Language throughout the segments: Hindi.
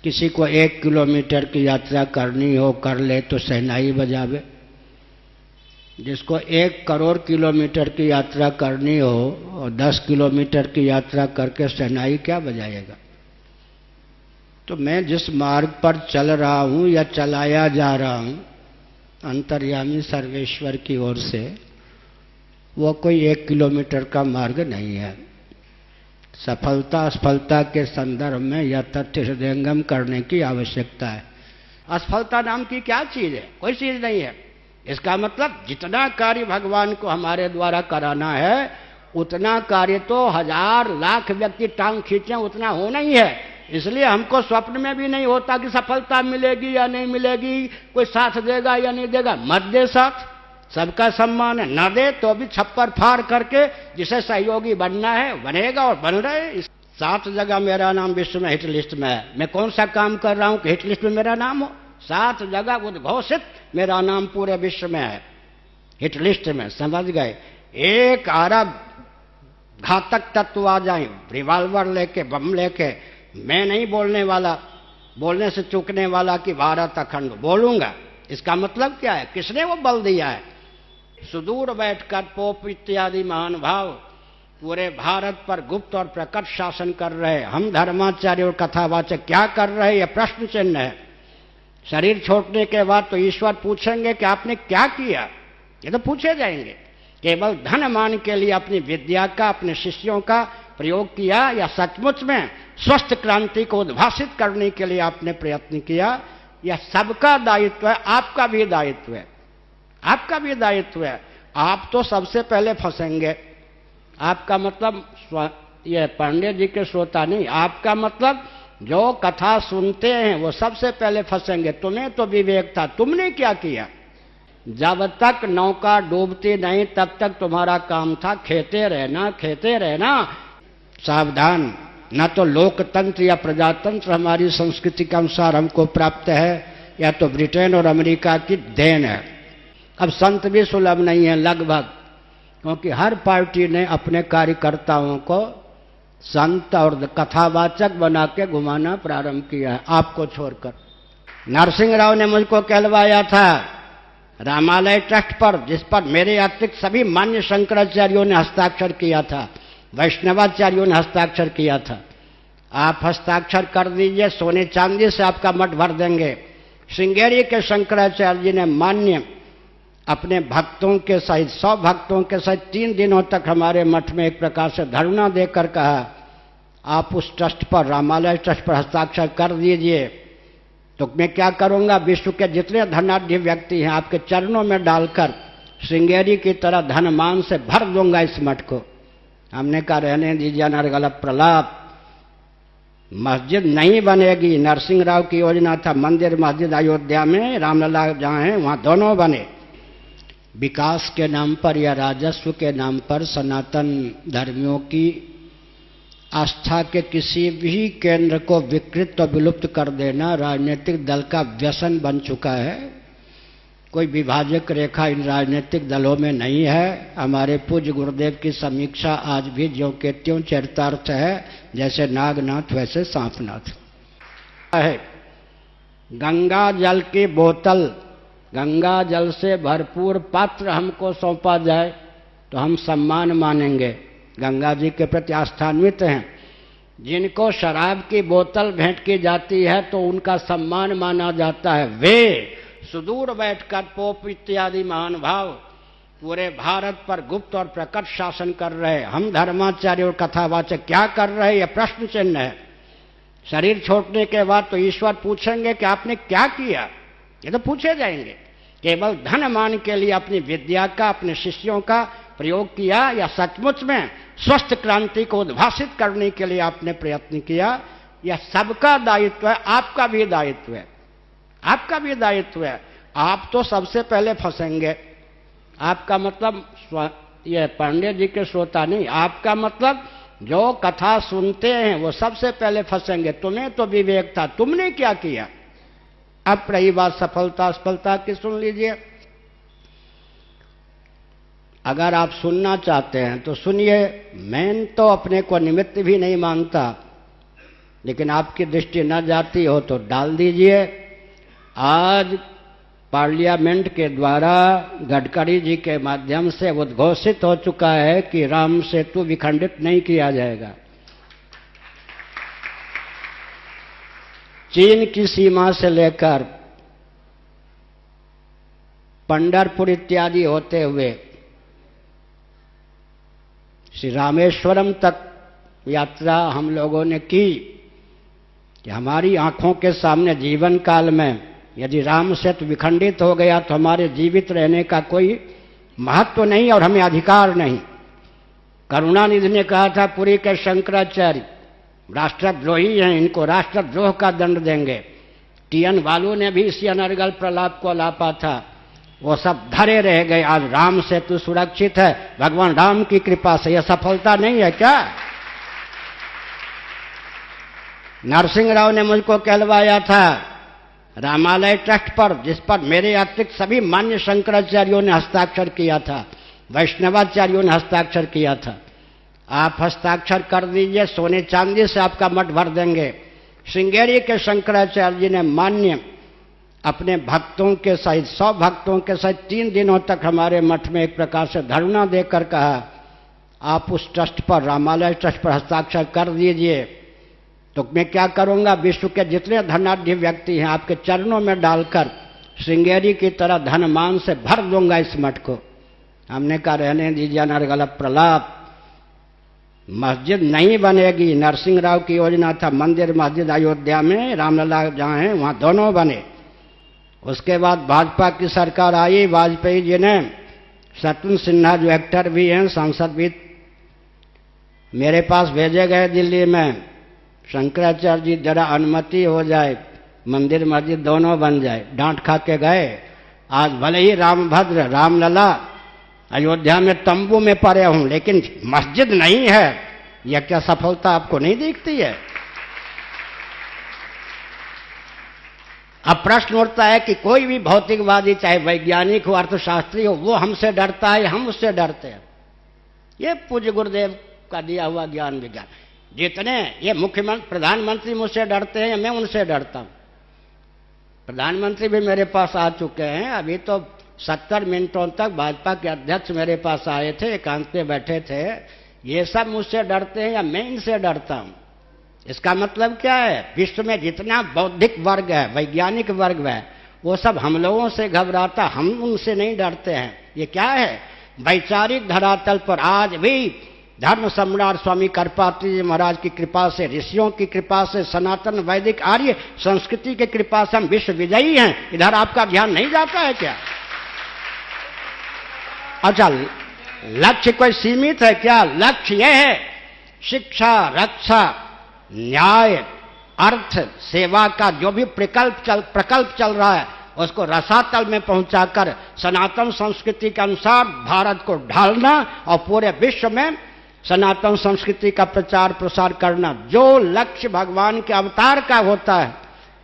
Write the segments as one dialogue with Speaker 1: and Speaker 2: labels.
Speaker 1: किसी को 1 किलोमीटर की यात्रा करनी हो कर ले तो शहनाई बजावे। जिसको 1 करोड़ किलोमीटर की यात्रा करनी हो और 10 किलोमीटर की यात्रा करके शहनाई क्या बजाएगा? तो मैं जिस मार्ग पर चल रहा हूं या चलाया जा रहा हूं अंतर्यामी सर्वेश्वर की ओर से, वो कोई 1 किलोमीटर का मार्ग नहीं है। सफलता असफलता के संदर्भ में यह तथ्य हृदयंगम करने की आवश्यकता है। असफलता नाम की क्या चीज है? कोई चीज नहीं है। इसका मतलब जितना कार्य भगवान को हमारे द्वारा कराना है उतना कार्य तो 1000 लाख व्यक्ति टांग खींचे उतना होना ही है। इसलिए हमको स्वप्न में भी नहीं होता कि सफलता मिलेगी या नहीं मिलेगी, कोई साथ देगा या नहीं देगा। मत दे साथ, सबका सम्मान है। न दे तो भी छप्पर फाड़ करके जिसे सहयोगी बनना है बनेगा और बन रहे। 7 जगह मेरा नाम विश्व में हिट लिस्ट में है। मैं कौन सा काम कर रहा हूं कि हिट लिस्ट में मेरा नाम हो? 7 जगह उद्घोषित मेरा नाम पूरे विश्व में है, हिट लिस्ट में। समझ गए? 1 अरब घातक तत्व आ जाए रिवॉल्वर लेके, बम लेके, मैं नहीं बोलने वाला, बोलने से चूकने वाला कि भारत अखंड बोलूंगा। इसका मतलब क्या है? किसने वो बल दिया है? सुदूर बैठकर पोप इत्यादि महान भाव पूरे भारत पर गुप्त और प्रकट शासन कर रहे। हम धर्माचार्य और कथावाचक क्या कर रहे? यह प्रश्न चिन्ह है। शरीर छोड़ने के बाद तो ईश्वर पूछेंगे कि आपने क्या किया, ये तो पूछे जाएंगे। केवल धन मान के लिए अपनी विद्या का, अपने शिष्यों का प्रयोग किया या सचमुच में स्वस्थ क्रांति को उद्भासित करने के लिए आपने प्रयत्न किया? यह सबका दायित्व है, आपका भी दायित्व है, आपका भी दायित्व है। आप तो सबसे पहले फंसेंगे। आपका मतलब ये पांडे जी के श्रोता नहीं, आपका मतलब जो कथा सुनते हैं वो सबसे पहले फंसेंगे। तुम्हें तो विवेक था, तुमने क्या किया? जब तक नौका डूबती नहीं तब तक तुम्हारा काम था खेते रहना, खेते रहना। सावधान, न तो लोकतंत्र या प्रजातंत्र हमारी संस्कृति के अनुसार हमको प्राप्त है, या तो ब्रिटेन और अमेरिका की देन है। अब संत भी सुलभ नहीं है लगभग, क्योंकि हर पार्टी ने अपने कार्यकर्ताओं को संत और कथावाचक बना के घुमाना प्रारंभ किया है, आपको छोड़कर। नरसिंह राव ने मुझको कहलवाया था रामालय ट्रस्ट पर, जिस पर मेरे अतिरिक्त सभी मान्य शंकराचार्यों ने हस्ताक्षर किया था, वैष्णवाचार्यों ने हस्ताक्षर किया था। आप हस्ताक्षर कर दीजिए, सोने चांदी से आपका मठ भर देंगे। श्रृंगेरी के शंकराचार्य जी ने मान्य अपने भक्तों के सहित 100 भक्तों के सहित 3 दिनों तक हमारे मठ में एक प्रकार से धरना देकर कहा आप उस ट्रस्ट पर, रामालय ट्रस्ट पर हस्ताक्षर कर दीजिए। तो मैं क्या करूंगा, विश्व के जितने धनाढ्य व्यक्ति हैं आपके चरणों में डालकर श्रृंगेरी की तरह धनमान से भर दूंगा इस मठ को। हमने कहा रहने दीजिए अनर्गल प्रलाप, मस्जिद नहीं बनेगी। नरसिंह राव की योजना था मंदिर मस्जिद अयोध्या में, रामलला जहां है वहां दोनों बने। विकास के नाम पर या राजस्व के नाम पर सनातन धर्मियों की आस्था के किसी भी केंद्र को विकृत और विलुप्त कर देना राजनीतिक दल का व्यसन बन चुका है। कोई विभाजक रेखा इन राजनीतिक दलों में नहीं है। हमारे पूज्य गुरुदेव की समीक्षा आज भी ज्यों के त्यों चरितार्थ है, जैसे नागनाथ वैसे सांपनाथ है। गंगा जल की बोतल, गंगा जल से भरपूर पात्र हमको सौंपा जाए तो हम सम्मान मानेंगे, गंगा जी के प्रति आस्थान्वित हैं। जिनको शराब की बोतल भेंट की जाती है तो उनका सम्मान माना जाता है। वे सुदूर बैठकर पोप इत्यादि महान भाव पूरे भारत पर गुप्त और प्रकट शासन कर रहे। हम धर्माचार्य और कथावाचक क्या कर रहे? यह प्रश्न चिन्ह है। शरीर छोड़ने के बाद तो ईश्वर पूछेंगे कि आपने क्या किया, ये तो पूछे जाएंगे। केवल धन मान के लिए अपनी विद्या का, अपने शिष्यों का प्रयोग किया या सचमुच में स्वस्थ क्रांति को उद्भासित करने के लिए आपने प्रयत्न किया? यह सबका दायित्व है, आपका भी दायित्व है, आपका भी दायित्व है। आप तो सबसे पहले फंसेंगे। आपका मतलब ये पांडे जी के श्रोता नहीं, आपका मतलब जो कथा सुनते हैं वो सबसे पहले फंसेंगे। तुम्हें तो विवेक था, तुमने क्या किया? अब रही बात सफलता असफलता की, सुन लीजिए। अगर आप सुनना चाहते हैं तो सुनिए। मैं तो अपने को निमित्त भी नहीं मानता, लेकिन आपकी दृष्टि न जाती हो तो डाल दीजिए। आज पार्लियामेंट के द्वारा गडकरी जी के माध्यम से उद्घोषित हो चुका है कि राम सेतु विखंडित नहीं किया जाएगा। चीन की सीमा से लेकर पंढरपुर इत्यादि होते हुए श्री रामेश्वरम तक यात्रा हम लोगों ने की कि हमारी आंखों के सामने जीवन काल में यदि राम सेतु विखंडित हो गया तो हमारे जीवित रहने का कोई महत्व नहीं और हमें अधिकार नहीं। करुणानिधि ने कहा था पुरी के शंकराचार्य राष्ट्रद्रोही हैं, इनको राष्ट्रद्रोह का दंड देंगे। टीएन वालू ने भी इसी अनर्गल प्रलाप को लापा था, वो सब धरे रह गए। आज राम सेतु सुरक्षित है भगवान राम की कृपा से। यह सफलता नहीं है क्या? नरसिंह राव ने मुझको कहलवाया था रामालय ट्रस्ट पर, जिस पर मेरे अतिरिक्त सभी मान्य शंकराचार्यों ने हस्ताक्षर किया था, वैष्णवाचार्यों ने हस्ताक्षर किया था। आप हस्ताक्षर कर दीजिए, सोने चांदी से आपका मठ भर देंगे। श्रृंगेरी के शंकराचार्य जी ने मान्य अपने भक्तों के सहित 100 भक्तों के सहित 3 दिनों तक हमारे मठ में एक प्रकार से धरना देकर कहा आप उस ट्रस्ट पर, रामालय ट्रस्ट पर हस्ताक्षर कर दीजिए। तो मैं क्या करूंगा, विश्व के जितने धनाढ्य व्यक्ति हैं आपके चरणों में डालकर श्रृंगेरी की तरह धन मान से भर दूंगा इस मठ को। हमने कहा रहने दीजिए अनर्गल प्रलाप, मस्जिद नहीं बनेगी। नरसिंह राव की योजना था मंदिर मस्जिद अयोध्या में, रामलला जहाँ हैं वहाँ दोनों बने। उसके बाद भाजपा की सरकार आई, वाजपेयी जी ने, शत्रुघ्न सिन्हा जो एक्टर भी हैं, सांसद भी मेरे पास भेजे गए दिल्ली में, शंकराचार्य जी जरा अनुमति हो जाए मंदिर मस्जिद दोनों बन जाए। डांट खा के गए। आज भले ही रामभद्र रामलला अयोध्या में तंबू में पड़े हूं लेकिन मस्जिद नहीं है। यह क्या सफलता आपको नहीं दिखती है? अब प्रश्न उठता है कि कोई भी भौतिकवादी चाहे वैज्ञानिक हो अर्थशास्त्री हो वो हमसे डरता है, हम उससे डरते हैं। ये पूज्य गुरुदेव का दिया हुआ ज्ञान विज्ञान। जितने ये मुख्यमंत्री प्रधानमंत्री मुझसे डरते हैं मैं उनसे डरता हूं। प्रधानमंत्री भी मेरे पास आ चुके हैं। अभी तो 70 मिनटों तक भाजपा के अध्यक्ष मेरे पास आए थे, एकांत में बैठे थे। ये सब मुझसे डरते हैं या मैं इनसे डरता हूं? इसका मतलब क्या है? विश्व में जितना बौद्धिक वर्ग है, वैज्ञानिक वर्ग है, वो सब हम लोगों से घबराता, हम उनसे नहीं डरते हैं। ये क्या है? वैचारिक धरातल पर आज भी धर्म सम्राट स्वामी करपात्री जी महाराज की कृपा से, ऋषियों की कृपा से, सनातन वैदिक आर्य संस्कृति की कृपा से हम विश्व विजयी हैं। इधर आपका ध्यान नहीं जाता है क्या? अच्छा, लक्ष्य कोई सीमित है क्या? लक्ष्य यह है शिक्षा, रक्षा, न्याय, अर्थ, सेवा का जो भी प्रकल्प चल रहा है उसको रसातल में पहुंचाकर सनातन संस्कृति के अनुसार भारत को ढालना और पूरे विश्व में सनातन संस्कृति का प्रचार प्रसार करना। जो लक्ष्य भगवान के अवतार का होता है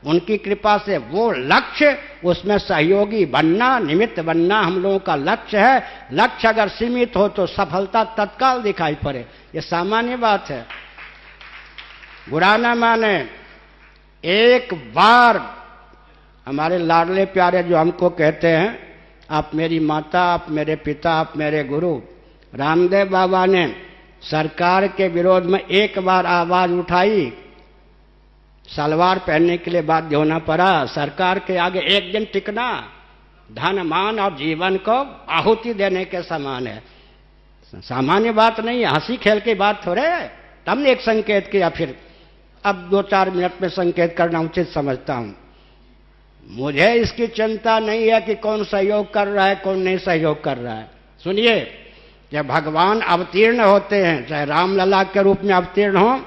Speaker 1: उनकी कृपा से वो लक्ष्य, उसमें सहयोगी बनना, निमित्त बनना हम लोगों का लक्ष्य है। लक्ष्य अगर सीमित हो तो सफलता तत्काल दिखाई पड़े, ये सामान्य बात है। बुरा ना माने, एक बार हमारे लाडले प्यारे जो हमको कहते हैं आप मेरी माता, आप मेरे पिता, आप मेरे गुरु, रामदेव बाबा ने सरकार के विरोध में एक बार आवाज उठाई, सलवार पहनने के लिए बाध्य होना पड़ा। सरकार के आगे एक दिन टिकना धन मान और जीवन को आहुति देने के समान है। सामान्य बात नहीं है, हंसी खेल की बात थोड़े है। तब ने एक संकेत किया, फिर अब 2-4 मिनट में संकेत करना उचित समझता हूं। मुझे इसकी चिंता नहीं है कि कौन सहयोग कर रहा है कौन नहीं सहयोग कर रहा है। सुनिए, जब भगवान अवतीर्ण होते हैं, चाहे रामलला के रूप में अवतीर्ण हो,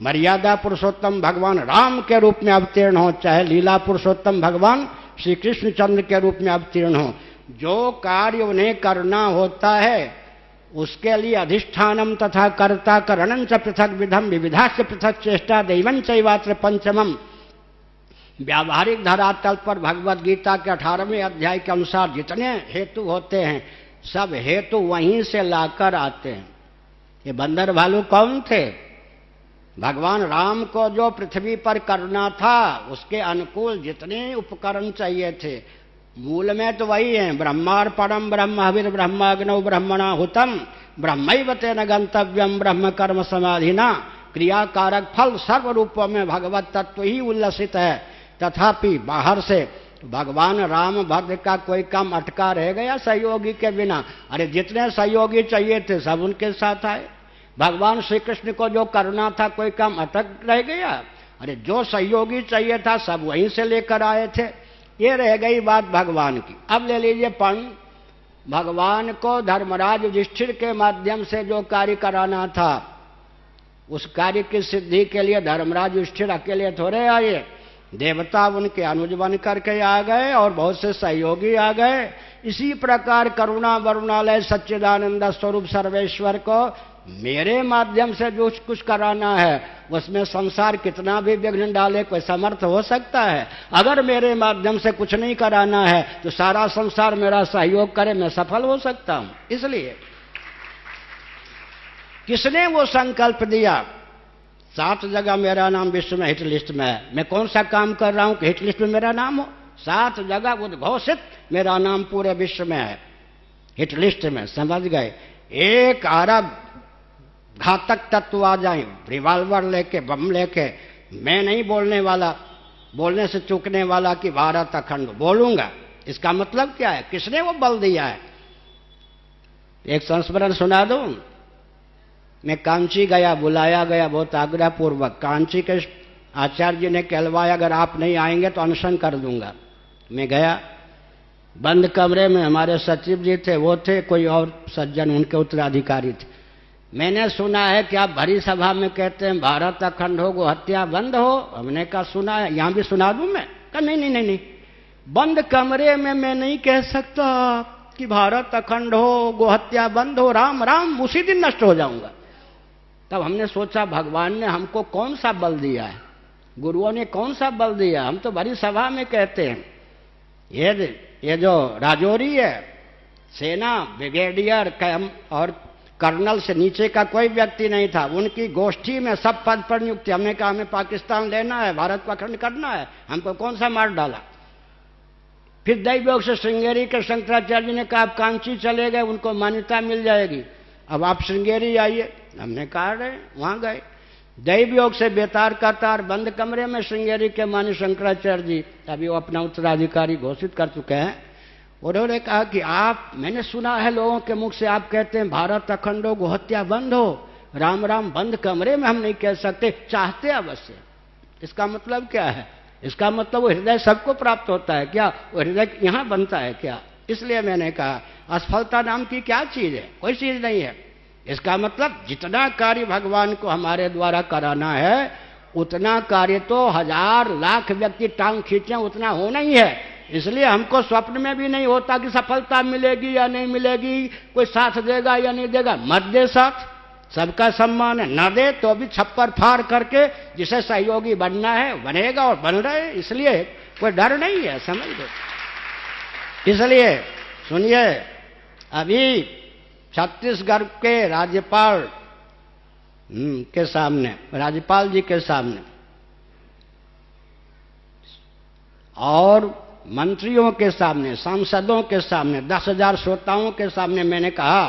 Speaker 1: मर्यादा पुरुषोत्तम भगवान राम के रूप में अवतीर्ण हो, चाहे लीला पुरुषोत्तम भगवान श्री कृष्णचंद्र के रूप में अवतीर्ण हो, जो कार्य उन्हें करना होता है उसके लिए अधिष्ठानम तथा कर्ता करणं च पृथक विधम विविधाश्च पृथक चेष्टा दैवं चैवात्र पंचमम। व्यावहारिक धरातल पर भगवद गीता के 18वें अध्याय के अनुसार जितने हेतु होते हैं सब हेतु वहीं से लाकर आते हैं। ये बंदर भालू कौन थे? भगवान राम को जो पृथ्वी पर करना था उसके अनुकूल जितने उपकरण चाहिए थे, मूल में तो वही है, ब्रह्मार्पणम ब्रह्मविर ब्रह्माग्नौ ब्रह्मणा हुतम ब्रह्मैव तेन गंतव्यम ब्रह्म कर्म समाधिना। क्रियाकारक फल सर्व रूपों में भगवत तत्व ही उल्लसित है। तथापि बाहर से भगवान राम भद्र का कोई काम अटका रह गया सहयोगी के बिना? अरे जितने सहयोगी चाहिए थे सब उनके साथ आए। भगवान श्री कृष्ण को जो करना था कोई काम अटक रह गया? अरे जो सहयोगी चाहिए था सब वहीं से लेकर आए थे। ये रह गई बात भगवान की। अब ले लीजिए पंड, भगवान को धर्मराज युधिष्ठिर के माध्यम से जो कार्य कराना था उस कार्य की सिद्धि के लिए धर्मराज युधिष्ठिर अकेले थोड़े आए, देवता उनके अनुज बन करके आ गए और बहुत से सहयोगी आ गए। इसी प्रकार करुणा वरुणालय सच्चिदानंद स्वरूप सर्वेश्वर को मेरे माध्यम से जो कुछ कराना है उसमें संसार कितना भी विघ्न डाले कोई समर्थ हो सकता है? अगर मेरे माध्यम से कुछ नहीं कराना है तो सारा संसार मेरा सहयोग करे, मैं सफल हो सकता हूं। इसलिए किसने वो संकल्प दिया? 7 जगह मेरा नाम विश्व में हिट लिस्ट में है। मैं कौन सा काम कर रहा हूं कि हिट लिस्ट में मेरा नाम हो? 7 जगह उद्घोषित मेरा नाम पूरे विश्व में है, हिट लिस्ट में। समझ गए? 1 अरब घातक तत्व आ जाए रिवॉल्वर लेके बम लेके, मैं नहीं बोलने वाला, बोलने से चूकने वाला कि भारत अखंड, बोलूंगा। इसका मतलब क्या है? किसने वो बल दिया है? एक संस्मरण सुना दूं। मैं कांची गया, बुलाया गया बहुत आग्रह पूर्वक। कांची के आचार्य जी ने कहलवाया अगर आप नहीं आएंगे तो अनशन कर दूंगा। मैं गया, बंद कमरे में हमारे सचिव जी थे, वो थे, कोई और सज्जन उनके उत्तराधिकारी थे। मैंने सुना है कि आप भरी सभा में कहते हैं भारत अखंड हो, गो हत्या बंद हो। हमने कहा सुना है, यहां भी सुना दूं मैं? कहा नहीं नहीं नहीं नहीं, बंद कमरे में मैं नहीं कह सकता कि भारत अखंड हो, गो हत्या बंद हो, राम राम, उसी दिन नष्ट हो जाऊंगा। तब हमने सोचा भगवान ने हमको कौन सा बल दिया है, गुरुओं ने कौन सा बल दिया? हम तो भरी सभा में कहते हैं। ये जो राजौरी है, सेना ब्रिगेडियर और कर्नल से नीचे का कोई व्यक्ति नहीं था, उनकी गोष्ठी में सब पद पर नियुक्ति। हमने कहा हमें पाकिस्तान लेना है, भारत को अखंड करना है, हमको कौन सा मार डाला? फिर दैवयोग से श्रृंगेरी के शंकराचार्य ने कहा आप कांची चले गए, उनको मान्यता मिल जाएगी, अब आप श्रृंगेरी आइए। हमने कहा रहे, वहां गए। दैवयोग से बेतार का तार बंद कमरे में श्रृंगेरी के मान्य शंकराचार्य जी, अभी वो अपना उत्तराधिकारी घोषित कर चुके हैं। उन्होंने कहा कि आप, मैंने सुना है लोगों के मुख से आप कहते हैं भारत अखंड हो, गोहत्या बंद हो, राम राम, बंद कमरे में हम नहीं कह सकते, चाहते अवश्य। इसका मतलब क्या है? इसका मतलब वो हृदय सबको प्राप्त होता है क्या? वो हृदय यहां बनता है क्या? इसलिए मैंने कहा असफलता नाम की क्या चीज है? कोई चीज नहीं है। इसका मतलब जितना कार्य भगवान को हमारे द्वारा कराना है उतना कार्य तो 1000 लाख व्यक्ति टांग खींचे उतना होना ही है। इसलिए हमको स्वप्न में भी नहीं होता कि सफलता मिलेगी या नहीं मिलेगी, कोई साथ देगा या नहीं देगा। मत दे साथ, सबका सम्मान है। न दे तो भी छप्पर फाड़ करके जिसे सहयोगी बनना है बनेगा और बन रहे, इसलिए कोई डर नहीं है, समझ लो। इसलिए सुनिए, अभी छत्तीसगढ़ के राज्यपाल के सामने, राज्यपाल जी के सामने और मंत्रियों के सामने, सांसदों के सामने, 10,000 श्रोताओं के सामने मैंने कहा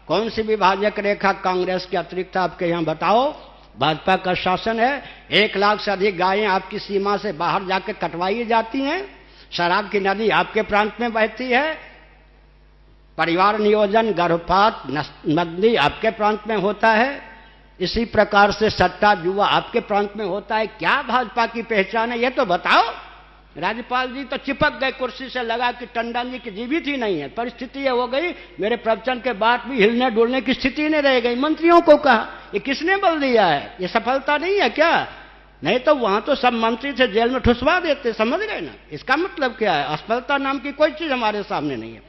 Speaker 1: कौन सी विभाजक रेखा कांग्रेस के अतिरिक्त आपके यहां बताओ? भाजपा का शासन है, 1 लाख से अधिक गायें आपकी सीमा से बाहर जाकर कटवाई जाती हैं, शराब की नदी आपके प्रांत में बहती है, परिवार नियोजन गर्भपात नदी आपके प्रांत में होता है, इसी प्रकार से सट्टा जुआ आपके प्रांत में होता है। क्या भाजपा की पहचान है ये तो बताओ। राज्यपाल जी तो चिपक गए कुर्सी से लगा कि टंडन जी की जीवित ही नहीं है। परिस्थिति ये हो गई, मेरे प्रवचन के बाद भी हिलने डुलने की स्थिति नहीं रह गई। मंत्रियों को कहा ये किसने बल दिया है? ये सफलता नहीं है क्या? नहीं तो वहां तो सब मंत्री थे, जेल में ठुसवा देते, समझ गए ना? इसका मतलब क्या है? असफलता नाम की कोई चीज हमारे सामने नहीं है।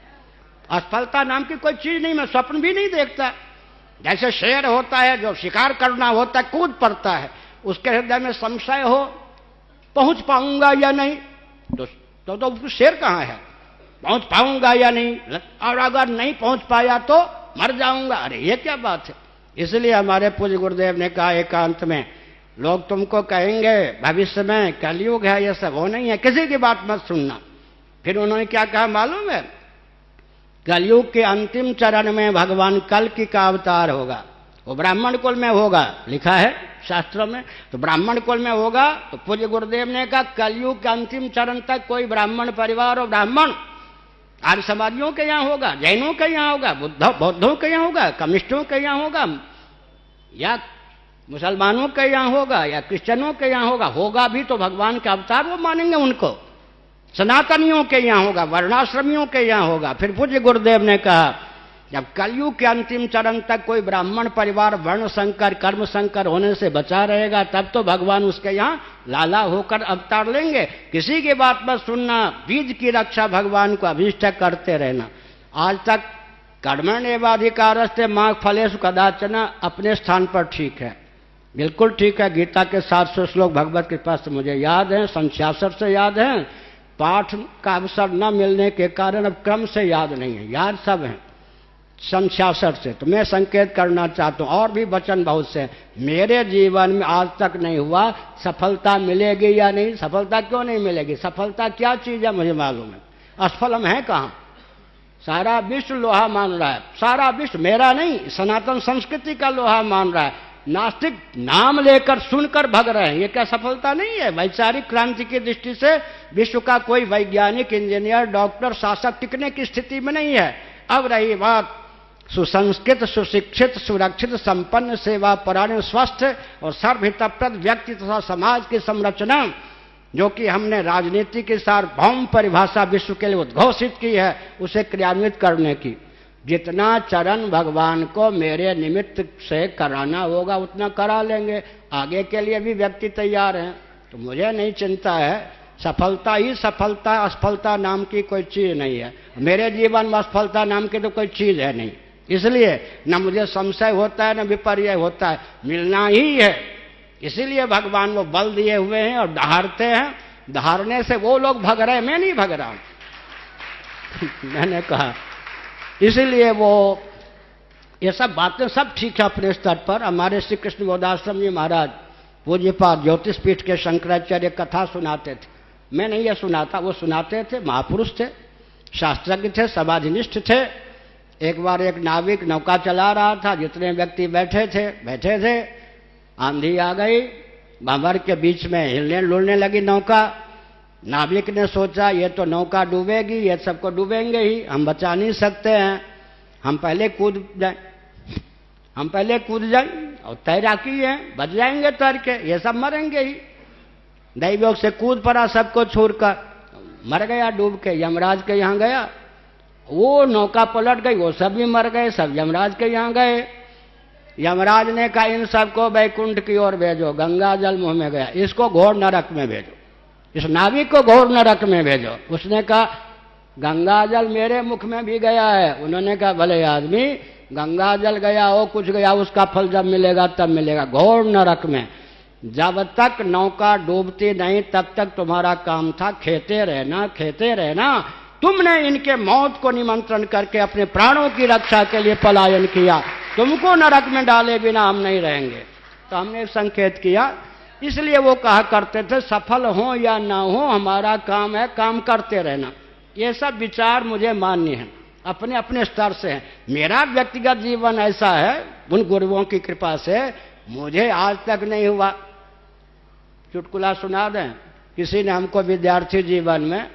Speaker 1: असफलता नाम की कोई चीज नहीं, मैं स्वप्न भी नहीं देखता। जैसे शेर होता है जो शिकार करना होता है, कूद पड़ता है, उसके हृदय में संशय हो पहुंच पाऊंगा या नहीं, तो शेर कहां है? पहुंच पाऊंगा या नहीं, और अगर नहीं पहुंच पाया तो मर जाऊंगा। अरे ये क्या बात है? इसलिए हमारे पूज्य गुरुदेव ने कहा एकांत में लोग तुमको कहेंगे भविष्य में कलयुग है, ये सब वो नहीं है, किसी की बात मत सुनना। फिर उन्होंने क्या कहा मालूम है? कलयुग के अंतिम चरण में भगवान कल्कि का अवतार होगा, वो ब्राह्मण कुल में होगा, लिखा है शास्त्रों में। तो ब्राह्मण कुल में होगा तो पूज्य गुरुदेव ने कहा कलयुग के अंतिम चरण तक कोई ब्राह्मण परिवार और ब्राह्मण आर्य समाजियों के यहाँ होगा, जैनों के यहाँ होगा, बौद्धों के यहाँ होगा, कम्युनिस्टों के यहाँ होगा, या मुसलमानों के यहाँ होगा, या क्रिश्चियनों के यहाँ होगा। होगा भी तो भगवान के अवतार वो मानेंगे उनको। सनातनियों के यहाँ होगा, वर्णाश्रमियों के यहाँ होगा। फिर पूज्य गुरुदेव ने कहा जब कलयुग के अंतिम चरण तक कोई ब्राह्मण परिवार वर्ण संकर कर्म संकर होने से बचा रहेगा, तब तो भगवान उसके यहाँ लाला होकर अवतार लेंगे। किसी की बात मत सुनना, बीज की रक्षा भगवान को अभीष्ट करते रहना। आज तक कर्मण्येवाधिकारस्ते मा फलेषु कदाचन अपने स्थान पर ठीक है, बिल्कुल ठीक है। गीता के 700 श्लोक भगवत कृपा से मुझे याद है, संख्यासर से याद है, पाठ का अवसर न मिलने के कारण अब क्रम से याद नहीं है, याद सब है संख्यासर से। तो मैं संकेत करना चाहता हूँ, और भी वचन बहुत से। मेरे जीवन में आज तक नहीं हुआ, सफलता मिलेगी या नहीं? सफलता क्यों नहीं मिलेगी? सफलता क्या चीज है मुझे मालूम है, असफल हम है कहाँ? सारा विश्व लोहा मान रहा है, सारा विश्व, मेरा नहीं, सनातन संस्कृति का लोहा मान रहा है। नास्तिक नाम लेकर सुनकर भग रहे हैं, ये क्या सफलता नहीं है? वैचारिक क्रांति की दृष्टि से विश्व का कोई वैज्ञानिक, इंजीनियर, डॉक्टर, शासक टिकने की स्थिति में नहीं है। अब रही बात सुसंस्कृत, सुशिक्षित, सुरक्षित, संपन्न, सेवा परायण, स्वस्थ और सर्वहितप्रद व्यक्ति तथा समाज की संरचना, जो कि हमने राजनीति की सार्वभौम परिभाषा विश्व के लिए उद्घोषित की है, उसे क्रियान्वित करने की जितना चरण भगवान को मेरे निमित्त से कराना होगा उतना करा लेंगे। आगे के लिए भी व्यक्ति तैयार हैं, तो मुझे नहीं चिंता है। सफलता ही सफलता, असफलता नाम की कोई चीज नहीं है। मेरे जीवन में असफलता नाम की तो कोई चीज है नहीं, इसलिए न मुझे संशय होता है न विपर्य होता है, मिलना ही है। इसीलिए भगवान वो बल दिए हुए हैं और दहाड़ते हैं। दहाड़ने से वो लोग भग रहे, मैं नहीं भग रहा हूं मैंने कहा इसलिए वो ये सब बातें सब ठीक है अपने स्तर पर। हमारे श्री कृष्ण बोधाश्रम जी महाराज पूज्यपाद ज्योतिष पीठ के शंकराचार्य कथा सुनाते थे। मैं नहीं ये सुनाता, वो सुनाते थे। महापुरुष थे, शास्त्रज्ञ थे, समाधिनिष्ठ थे। एक बार एक नाविक नौका चला रहा था, जितने व्यक्ति बैठे थे, आंधी आ गई, भंवर के बीच में हिलने डुलने लगी नौका। नाविक ने सोचा ये तो नौका डूबेगी, ये सबको डूबेंगे ही, हम बचा नहीं सकते हैं, हम पहले कूद जाएं और तैराकी है, बच जाएंगे तैर के, ये सब मरेंगे ही। दैवयोग से कूद पड़ा सबको छोड़कर, मर गया डूब के। यमराज के यहाँ गया, वो नौका पलट गई, वो सब भी मर गए, सब यमराज के यहाँ गए। यमराज ने कहा इन सबको बैकुंठ की ओर भेजो, गंगा जल मुंह में गया, इसको घोर नरक में भेजो, इस नाविक को घोर नरक में भेजो। उसने कहा गंगा जल मेरे मुख में भी गया है। उन्होंने कहा भले आदमी, गंगा जल गया हो कुछ गया, उसका फल जब मिलेगा तब मिलेगा, घोर नरक में। जब तक नौका डूबती नहीं तब तक तुम्हारा काम था खेते रहना। तुमने इनके मौत को निमंत्रण करके अपने प्राणों की रक्षा के लिए पलायन किया, तुमको नरक में डाले बिना हम नहीं रहेंगे। तो हमने संकेत किया। इसलिए वो कहा करते थे सफल हो या ना हो हमारा काम है काम करते रहना। ये सब विचार मुझे मान्य है, अपने अपने स्तर से है। मेरा व्यक्तिगत जीवन ऐसा है, उन गुरुओं की कृपा से मुझे आज तक नहीं हुआ। चुटकुला सुना दें, किसी ने हमको विद्यार्थी जीवन में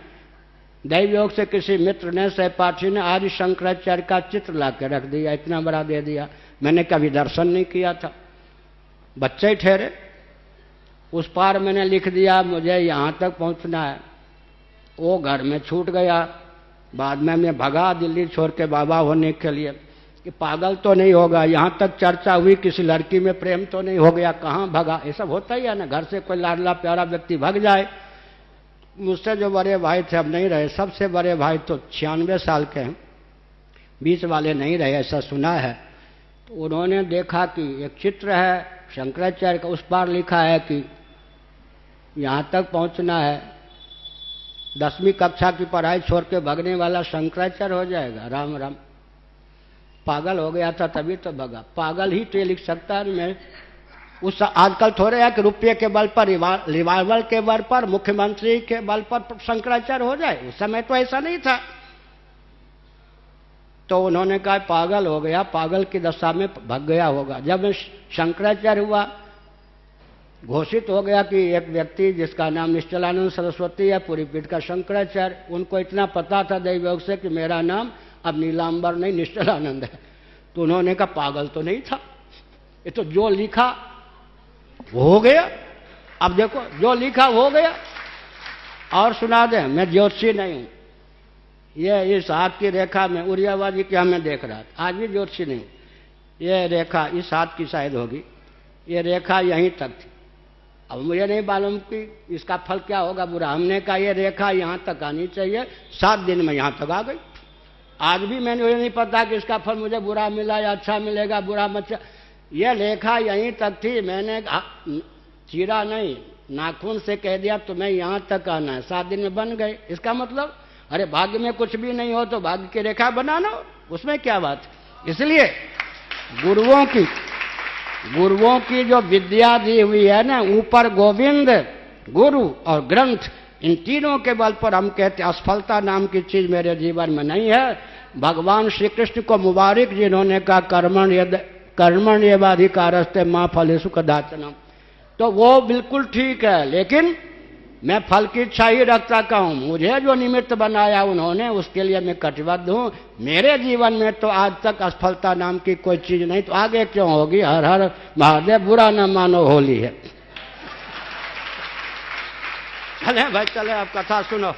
Speaker 1: दैवयोग से किसी मित्र ने, सहपाठी ने आदि शंकराचार्य का चित्र ला के रख दिया, इतना बड़ा दे दिया। मैंने कभी दर्शन नहीं किया था, बच्चे ही ठहरे। उस पार मैंने लिख दिया मुझे यहाँ तक पहुँचना है, वो घर में छूट गया। बाद में मैं भगा दिल्ली छोड़ के बाबा होने के लिए कि पागल तो नहीं होगा, यहाँ तक चर्चा हुई किसी लड़की में प्रेम तो नहीं हो गया, कहाँ भगा। ये सब होता ही है ना, घर से कोई लाडला प्यारा व्यक्ति भग जाए। मुझसे जो बड़े भाई थे अब नहीं रहे, सबसे बड़े भाई तो 96 साल के हैं, बीच वाले नहीं रहे, ऐसा सुना है। तो उन्होंने देखा कि एक चित्र है शंकराचार्य का, उस पार लिखा है कि यहाँ तक पहुँचना है, 10वीं कक्षा की पढ़ाई छोड़ के भगने वाला शंकराचार्य हो जाएगा। राम राम, पागल हो गया था तभी तो भगा। पागल ही तो ये लिख सकता है। मैं उस आजकल थोड़े है कि रुपये के बल पर, रिवाल्वर के बल पर, मुख्यमंत्री के बल पर शंकराचार्य हो जाए। उस समय तो ऐसा नहीं था। तो उन्होंने कहा पागल हो गया, पागल की दशा में भग गया होगा। जब शंकराचार्य हुआ, घोषित हो गया कि एक व्यक्ति जिसका नाम निश्चलानंद सरस्वती है, पूरी पीठ का शंकराचार्य, उनको इतना पता था दैवयोग से कि मेरा नाम अब नीलांबर नहीं निश्चलानंद है। तो उन्होंने कहा पागल तो नहीं था, ये तो जो लिखा हो गया। अब देखो जो लिखा हो गया। और सुना दें, मैं ज्योतिषी नहीं हूं। ये इस हाथ की रेखा में उरियाबाजी क्या मैं देख रहा था, आज भी ज्योतिषी नहीं हूं। ये रेखा इस हाथ की शायद होगी, ये रेखा यहीं तक थी। अब मुझे नहीं मालूम कि इसका फल क्या होगा बुरा। हमने कहा ये रेखा यहां तक आनी चाहिए, 7 दिन में यहां तक आ गई। आज भी मुझे नहीं पता कि इसका फल मुझे बुरा मिला या अच्छा मिलेगा, बुरा मत। यह रेखा यहीं तक थी, मैंने चीरा नहीं, नाखून से कह दिया तुम्हें यहां तक आना है, 7 दिन में बन गए। इसका मतलब अरे भाग्य में कुछ भी नहीं हो तो भाग्य की रेखा बनाना, उसमें क्या बात है। इसलिए गुरुओं की जो विद्या दी हुई है ना, ऊपर गोविंद, गुरु और ग्रंथ, इन तीनों के बल पर हम कहते असफलता नाम की चीज मेरे जीवन में नहीं है। भगवान श्री कृष्ण को मुबारक जिन्होंने कहा कर्मण एवाधिकारस्ते मां फलेषु कदाचन, तो वो बिल्कुल ठीक है। लेकिन मैं फल की इच्छा ही रखता हूं। मुझे जो निमित्त बनाया उन्होंने, उसके लिए मैं कटिबद्ध हूं। मेरे जीवन में तो आज तक असफलता नाम की कोई चीज नहीं, तो आगे क्यों होगी। हर हर महादेव, बुरा न मानो होली है। चले भाई चले, अब कथा सुनो।